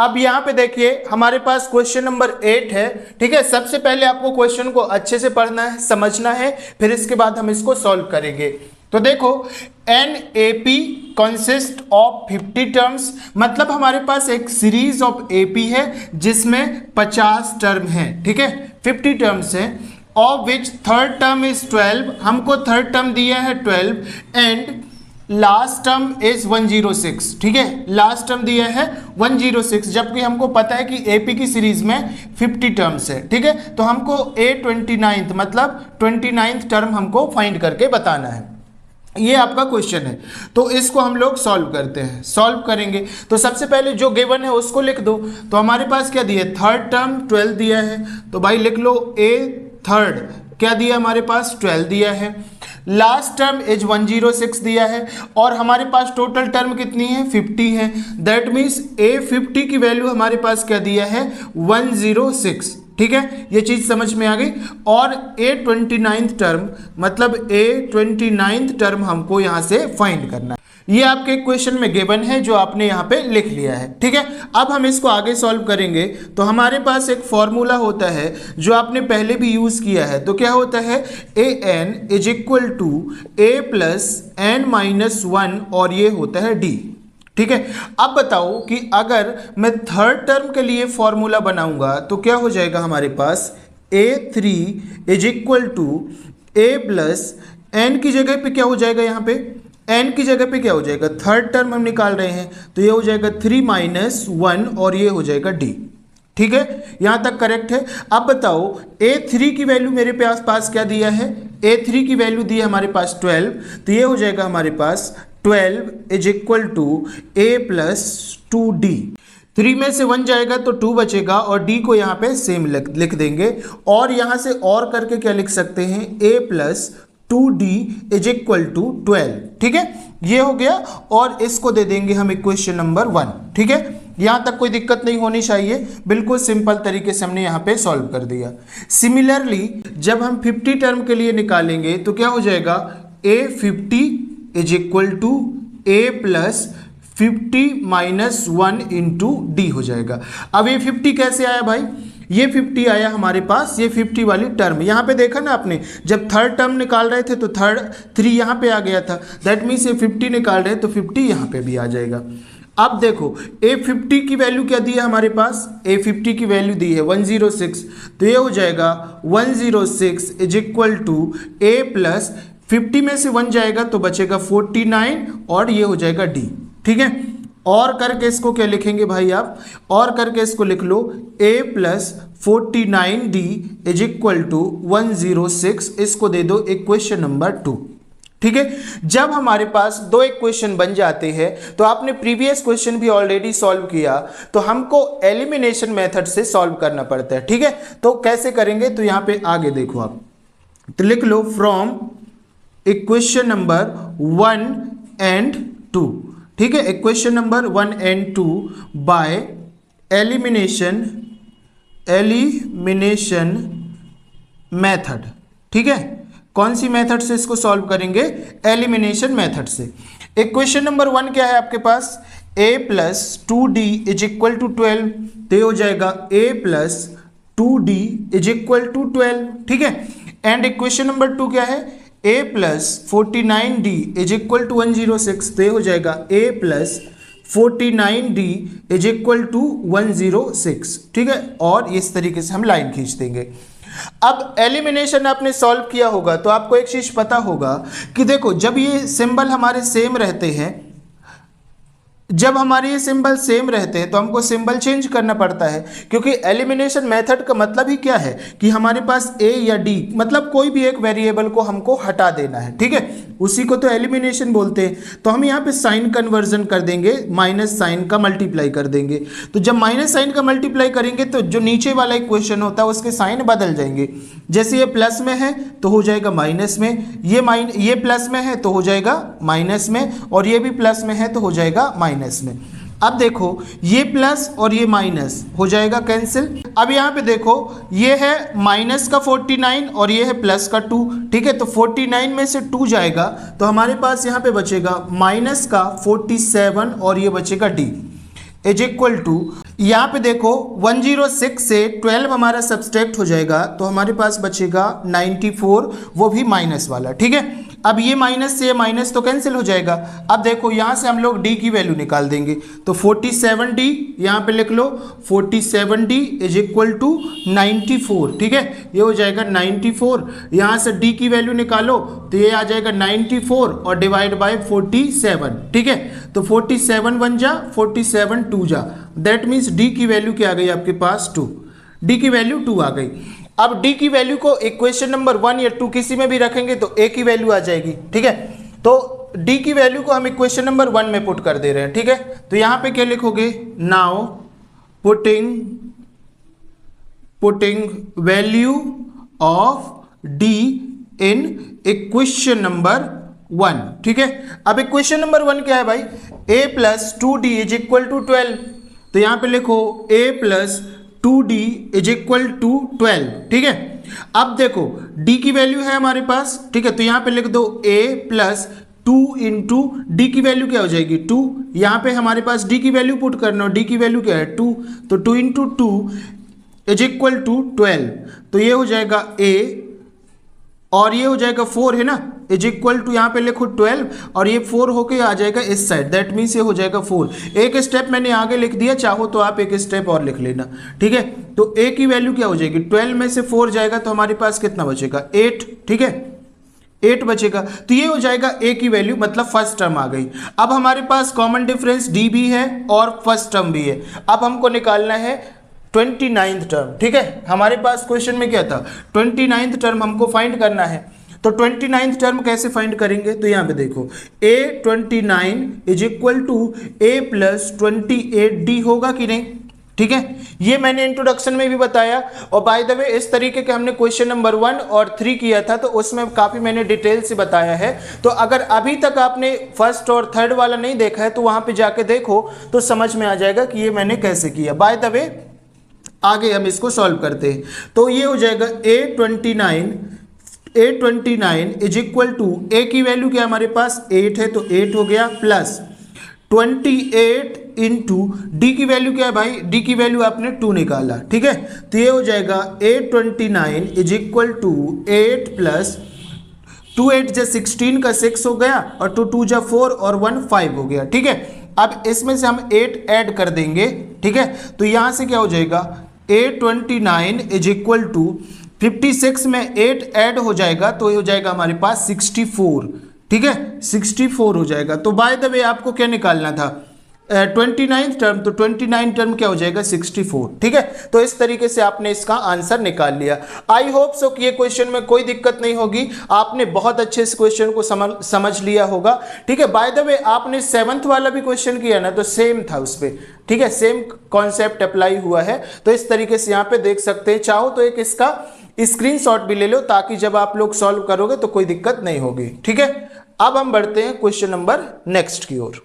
अब यहाँ पे देखिए हमारे पास क्वेश्चन नंबर 8 है। ठीक है, सबसे पहले आपको क्वेश्चन को अच्छे से पढ़ना है, समझना है, फिर इसके बाद हम इसको सॉल्व करेंगे। तो देखो, an A P consist of 50 terms, मतलब हमारे पास एक सीरीज ऑफ एपी है जिसमें 50 टर्म है। ठीक है, 50 टर्म्स है, of which third term is 12, हमको थर्ड टर्म दिया है 12, एंड लास्ट टर्म इज 106। ठीक है, लास्ट टर्म दिया है 106, जबकि हमको पता है कि एपी की सीरीज में 50 टर्म्स है। ठीक है, तो हमको A29 मतलब 29th टर्म हमको फाइंड करके बताना है। ये आपका क्वेश्चन है, तो इसको हम लोग सॉल्व करते हैं। सॉल्व करेंगे तो सबसे पहले जो गिवन है उसको लिख दो। तो हमारे पास क्या दिया है, थर्ड टर्म 12 दिया है, तो भाई लिख लो ए थर्ड क्या दिया हमारे पास, 12 दिया है। लास्ट टर्म इज 106 दिया है, और हमारे पास टोटल टर्म कितनी है, 50 है। दैट मीन्स A50 की वैल्यू हमारे पास क्या दिया है, 106। ठीक है, ये चीज समझ में आ गई। और A29th टर्म मतलब A29th टर्म हमको यहां से फाइंड करना है। ये आपके क्वेश्चन में गिवन है जो आपने यहाँ पे लिख लिया है। ठीक है, अब हम इसको आगे सॉल्व करेंगे। तो हमारे पास एक फॉर्मूला होता है जो आपने पहले भी यूज किया है। तो क्या होता है, AN is equal to A plus N minus 1, और ये होता है D। ठीक है, अब बताओ कि अगर मैं थर्ड टर्म के लिए फॉर्मूला बनाऊंगा तो क्या हो जाएगा हमारे पास, A3 is equal to A plus N की जगह पे क्या हो जाएगा, यहाँ पे n की जगह पे क्या हो जाएगा, थर्ड टर्म हम निकाल रहे हैं, तो ये हो जाएगा 3 माइनस 1, और ये हो जाएगा D। ठीक है, यहां तक करेक्ट है। अब बताओ A3 की वैल्यू मेरे पास क्या दिया है, A3 की वैल्यू दी है हमारे पास 12, तो ये हो जाएगा हमारे पास 12 is equal to A plus 2D। 3 में से 1 जाएगा तो 2 बचेगा, और D को यहाँ पे सेम लिख देंगे, और यहाँ से और करके क्या लिख सकते हैं, A plus 2D is equal to 12। ठीक है, ये हो गया, और इसको दे देंगे हम इक्वेशन नंबर 1। ठीक है, यहां तक कोई दिक्कत नहीं होनी चाहिए, बिल्कुल सिंपल तरीके से हमने यहां पे सॉल्व कर दिया। सिमिलरली जब हम 50 टर्म के लिए निकालेंगे तो क्या हो जाएगा, A50 is equal to A plus 50 minus 1 into D हो जाएगा। अब ये 50 कैसे आया भाई, ये 50 आया हमारे पास, ये 50 वाली टर्म यहाँ पे देखा ना आपने, जब थर्ड टर्म निकाल रहे थे तो 3 यहाँ पे आ गया था। दैट मीन्स ये 50 निकाल रहे तो 50 यहाँ पे भी आ जाएगा। अब देखो A50 की वैल्यू क्या दी है हमारे पास, A50 की वैल्यू दी है 106, तो ये हो जाएगा 106 is equal to A plus 50 में से 1 जाएगा तो बचेगा 49, और ये हो जाएगा D। ठीक है, और करके इसको क्या लिखेंगे भाई आप, और करके इसको लिख लो A plus 49D is equal to 106, इसको दे दो इक्वेशन नंबर 2। ठीक है, जब हमारे पास दो इक्वेशन बन जाते हैं तो आपने प्रीवियस क्वेश्चन भी ऑलरेडी सॉल्व किया, तो हमको एलिमिनेशन मेथड से सॉल्व करना पड़ता है। ठीक है, तो कैसे करेंगे, तो यहाँ पे आगे देखो आप, तो लिख लो फ्रॉम इक्वेशन नंबर 1 एंड 2। ठीक है, equation number 1 and 2 by elimination method. ठीक है, कौन सी मेथड से इसको सॉल्व करेंगे, एलिमिनेशन मेथड से। इक्वेशन नंबर 1 क्या है आपके पास, A plus 2D is equal to 12, तो ये हो जाएगा A plus 2D is equal to 12। ठीक है, एंड इक्वेशन नंबर 2 क्या है, A plus 49D is equal to 106, तो ये हो जाएगा A plus 49D is equal to 106। ठीक है, और इस तरीके से हम लाइन खींच देंगे। अब एलिमिनेशन आपने सॉल्व किया होगा तो आपको एक चीज पता होगा कि देखो, जब ये सिंबल हमारे सेम रहते हैं, जब हमारे ये सिंबल सेम रहते हैं तो हमको सिंबल चेंज करना पड़ता है, क्योंकि एलिमिनेशन मेथड का मतलब ही क्या है कि हमारे पास A या D मतलब कोई भी एक वेरिएबल को हमको हटा देना है। ठीक है, उसी को तो एलिमिनेशन बोलते हैं। तो हम यहाँ पे साइन कन्वर्जन कर देंगे, माइनस साइन का मल्टीप्लाई कर देंगे। तो जब माइनस साइन का मल्टीप्लाई करेंगे तो जो नीचे वाला इक्वेशन होता है उसके साइन बदल जाएंगे। जैसे ये प्लस में है तो हो जाएगा माइनस में, ये प्लस में है तो हो जाएगा माइनस में, और ये भी प्लस में है तो हो जाएगा माइनस में। अब देखो ये प्लस और ये माइनस हो जाएगा कैंसिल। अब यहाँ पे देखो ये है माइनस का 49 और ये है प्लस का 2। ठीक है, तो 49 में से 2 जाएगा तो हमारे पास यहाँ पे बचेगा माइनस का 47 और ये बचेगा D इज इक्वल टू, यहाँ पे देखो 106 से 12 हमारा सब्सट्रैक्ट हो जाएगा तो हमारे पास बचेगा 94, वो भी माइनस वाला। ठीक है, अब ये माइनस से ये माइनस तो कैंसिल हो जाएगा। अब देखो यहाँ से हम लोग डी की वैल्यू निकाल देंगे तो 47D यहाँ पे लिख लो, 47D इज इक्वल टू 94। ठीक है, ये हो जाएगा 94। यहाँ से डी की वैल्यू निकालो तो ये आ जाएगा 94 और डिवाइड बाय 47। ठीक है, तो 47 1 जा, 47 2 जा, दैट मीन्स डी की वैल्यू क्या आ गई आपके पास 2। डी की वैल्यू 2 आ गई। अब डी की वैल्यू को इक्वेशन नंबर 1 या 2 किसी में भी रखेंगे तो ए की वैल्यू आ जाएगी। ठीक है, तो डी की वैल्यू को हम इक्वेशन नंबर 1 में पुट कर दे रहे हैं। ठीक है, तो यहां पे क्या लिखोगे, now putting value of D in equation number 1। ठीक है, अब इक्वेशन नंबर 1 क्या है भाई, a plus 2d is equal to 12। तो यहां पे लिखो a plus 2d is equal to 12। ठीक है, अब देखो d की वैल्यू है हमारे पास। ठीक है, तो यहां पे लिख दो a प्लस 2 इंटू डी की वैल्यू क्या हो जाएगी 2। यहां पे हमारे पास d की वैल्यू पुट करना, डी की वैल्यू क्या है 2, तो 2 इंटू 2 इज इक्वल टू 12। तो ये हो जाएगा a और ये हो जाएगा 4 है ना, इज इक्वल टू यहाँ पे लिखो 12 और ये 4 होके आ जाएगा इस साइड, दैट मीन्स ये हो जाएगा 4। एक स्टेप मैंने आगे लिख दिया, चाहो तो आप एक स्टेप और लिख लेना। ठीक है, तो a की वैल्यू क्या हो जाएगी, 12 में से 4 जाएगा तो हमारे पास कितना बचेगा 8। ठीक है, 8 बचेगा, तो ये हो जाएगा a की वैल्यू, मतलब फर्स्ट टर्म आ गई। अब हमारे पास कॉमन डिफरेंस d भी है और फर्स्ट टर्म भी है। अब हमको निकालना है 29th टर्म। ठीक है, हमारे पास क्वेश्चन में क्या था 29th टर्म हमको फाइंड करना है। तो 29th टर्म कैसे फाइंड करेंगे, तो यहाँ पे देखो a29 is equal to a plus 28d होगा कि नहीं। ठीक है, ये मैंने इंट्रोडक्शन में भी बताया और बाय द वे इस तरीके के हमने क्वेश्चन नंबर 1 और 3 किया था तो उसमें काफ़ी मैंने डिटेल से बताया है। तो अगर अभी तक आपने फर्स्ट और थर्ड वाला नहीं देखा है तो वहाँ पे जाके देखो तो समझ में आ जाएगा कि ये मैंने कैसे किया। बाय द वे आगे हम इसको सॉल्व करते हैं। तो ये हो जाएगा a29 is equal to a की वैल्यू क्या हमारे पास 8 है तो 8 हो गया, प्लस 28 इंटू डी की वैल्यू क्या है भाई, डी की वैल्यू आपने 2 निकाला। ठीक है, तो ये हो जाएगा a29 is equal to 8 plus 2 8 जा 16 का 6 हो गया और 2 2 जा 4 और 1 5 हो गया। ठीक है, अब इसमें से हम 8 ऐड कर देंगे। ठीक है, तो यहां से क्या हो जाएगा a29 इज इक्वल टू 56 में 8 ऐड हो जाएगा तो ये हो जाएगा हमारे पास 64। ठीक है, 64 हो जाएगा। तो बाय द वे आपको क्या निकालना था 29th टर्म, तो 29 टर्म क्या हो जाएगा 64। ठीक है, तो इस तरीके से आपने इसका आंसर निकाल लिया। आई होप सो कि ये क्वेश्चन में कोई दिक्कत नहीं होगी, आपने बहुत अच्छे इस क्वेश्चन को समझ लिया होगा। ठीक है, बाय द वे आपने 7th वाला भी क्वेश्चन किया ना तो सेम था उस पर। ठीक है, सेम कॉन्सेप्ट अप्लाई हुआ है। तो इस तरीके से यहाँ पे देख सकते हैं, चाहो तो एक इसका स्क्रीनशॉट भी ले लो ताकि जब आप लोग सॉल्व करोगे तो कोई दिक्कत नहीं होगी। ठीक है, अब हम बढ़ते हैं क्वेश्चन नंबर नेक्स्ट की ओर।